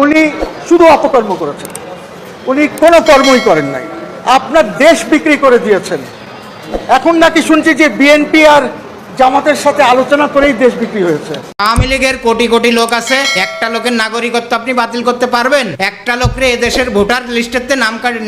উনি শুধু অপকর্ম করেছেন, উনি কোনো কর্মই করেন নাই। আপনার দেশ বিক্রি করে দিয়েছেন। এখন নাকি শুনছি যে বিএনপি আর জামাতের সাথে আলোচনা করেই দেশ বিক্রি হয়েছে। আওয়ামী লীগের কোটি কোটি লোক আছে, একটা লোকের নাগরিকত্ব আপনি বাতিল করতে পারবেন? একটা লোকরে এদেশের ভোটার লিস্টেতে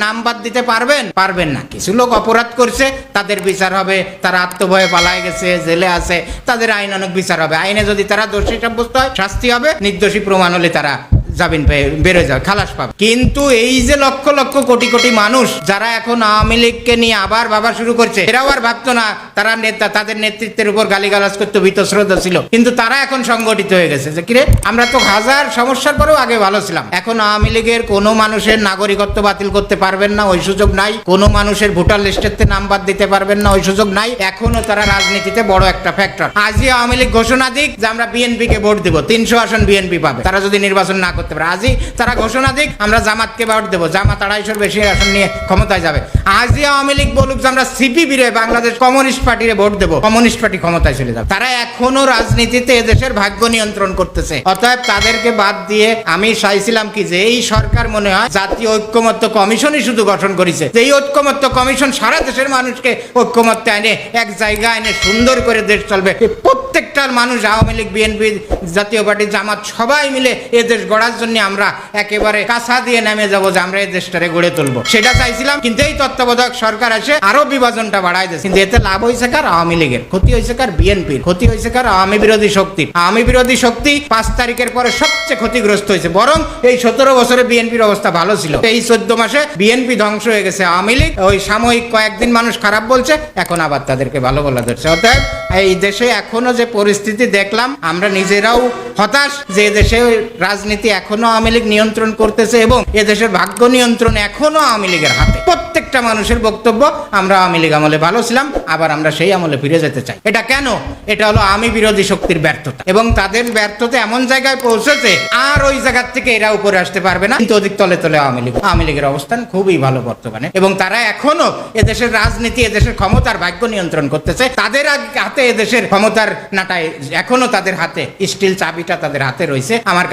নাম বাদ দিতে পারবেন? পারবেন না। কিছু লোক অপরাধ করছে, তাদের বিচার হবে, তারা আত্মভয়ে পালায় গেছে, জেলে আছে, তাদের আইনানুগ বিচার হবে। আইনে যদি তারা দোষী সাব্যস্ত হয় শাস্তি হবে, নির্দোষী প্রমাণ হলে তারা জামিন পেয়ে বেরোয় যাবে, খালাস পাবে। কিন্তু এই যে লক্ষ লক্ষ কোটি কোটি মানুষ যারা এখন আওয়ামী লীগকে নিয়ে আবার ভাবা শুরু করছে, এরাও আর ভাবতো না, তারা নেতা, তাদের নেতৃত্বের উপর গালিগালাজ করতে ভীতশ্রদ্ধা ছিল, কিন্তু তারা এখন সংগঠিত হয়ে গেছে যে কিরে আমরা তো হাজার সমস্যার পরেও আগে ভালো ছিলাম। এখন আওয়ামী লীগের কোনো মানুষের নাগরিকত্ব বাতিল করতে পারবেন না, ওই সুযোগ নাই। কোনো মানুষের ভোটার লিস্টের নাম বাদ দিতে পারবেন না, ওই সুযোগ নাই। এখনো তারা রাজনীতিতে বড় একটা ফ্যাক্টর। আজই আওয়ামী লীগ ঘোষণা দিক যে আমরা বিএনপি কে ভোট দিব, 300 আসন বিএনপি পাবে, তারা যদি নির্বাচন না করতে পারে। আজই তারা ঘোষণা দিক আমরা জামাতকে ভোট দেবো, জামাত 250-র বেশি আসন নিয়ে ক্ষমতায় যাবে। আজই আওয়ামী লীগ বলুক যে আমরা সিপিবি রে, বাংলাদেশ কমিউনিস্ট পার্টিরে ভোট দেবো, কমিউনিস্ট পার্টি ক্ষমতায় চলে যাবে। তারা এখনো রাজনীতিতে এদেশের ভাগ্য নিয়ন্ত্রণ করতেছে। অতএব তাদেরকে বাদ দিয়ে আমি চাইছিলাম কি যে এই সরকার মনে হয় জাতীয় ঐক্যমত্য কমিশনই শুধু গঠন করেছে, যে এই ঐক্যমত্য কমিশন সারা দেশের মানুষকে ঐক্যমত্যে এনে এক জায়গায় এনে সুন্দর করে দেশ চলবে। প্রত্যেকটার মানুষ, আওয়ামী লীগ, বিএনপি, জাতীয় পার্টি, জামাত সবাই মিলে এ দেশ গড়ার জন্য আমরা একেবারে কাছা দিয়ে নেমে যাবো যে আমরা এই দেশটারে গড়ে তুলবো, সেটা চাইছিলাম। কিন্তু এই তত্ত্বাবধায়ক সরকার এসে আরো বিভাজনটা বাড়াই দিয়েছে। কিন্তু এতে লাভ হয়েছে কার? আওয়ামী লীগের। ক্ষতি হয়েছে কার? বিএনপির। ক্ষতি হয়েছে কার? আওয়ামী বিরোধী শক্তি। আওয়ামী বিরোধী শক্তি 5 তারিখের পরে সবচেয়ে ক্ষতিগ্রস্ত হয়েছে। বরং এই 17 বছরে বিএনপির অবস্থা ভালো ছিল। এই 14 মাসে বিএনপি ধ্বংস হয়ে গেছে। আওয়ামী লীগ ওই সাময়িক কয়েকদিন মানুষ খারাপ বলছে, এখন আবার তাদেরকে ভালো বলা ধরছে। অতএব এই দেশে এখনো যে পরিস্থিতি দেখলাম, আমরা নিজেরাও হতাশ যে এদেশে রাজনীতি এখনো আওয়ামী লীগ নিয়ন্ত্রণ করতেছে এবং এদেশের ভাগ্য নিয়ন্ত্রণ এখনো আওয়ামী লীগের হাতে। প্রত্যেকটা মানুষের বক্তব্য আমরা আওয়ামী লীগ আমলে ভালো ছিলাম, আবার আমরা সেই আমলে ফিরে যেতে চাই। এটা কেন? এটা হলো আওয়ামী বিরোধী শক্তির ব্যর্থতা, এবং তাদের ব্যর্থতা এমন জায়গায় পৌঁছেছে আর ওই জায়গার থেকে এরা উপরে আসতে পারবে না। কিন্তু অধিক তলে তলে আওয়ামী লীগের অবস্থান খুবই ভালো বর্তমানে, এবং তারা এখনো এদেশের রাজনীতি, এদেশের ক্ষমতার ভাগ্য নিয়ন্ত্রণ করতেছে। তাদের হাতে এদেশের ক্ষমতার নাটায় এখনো তাদের হাতে স্টিল চাবিটা তাদের হাতে রয়েছে। আমার কাছে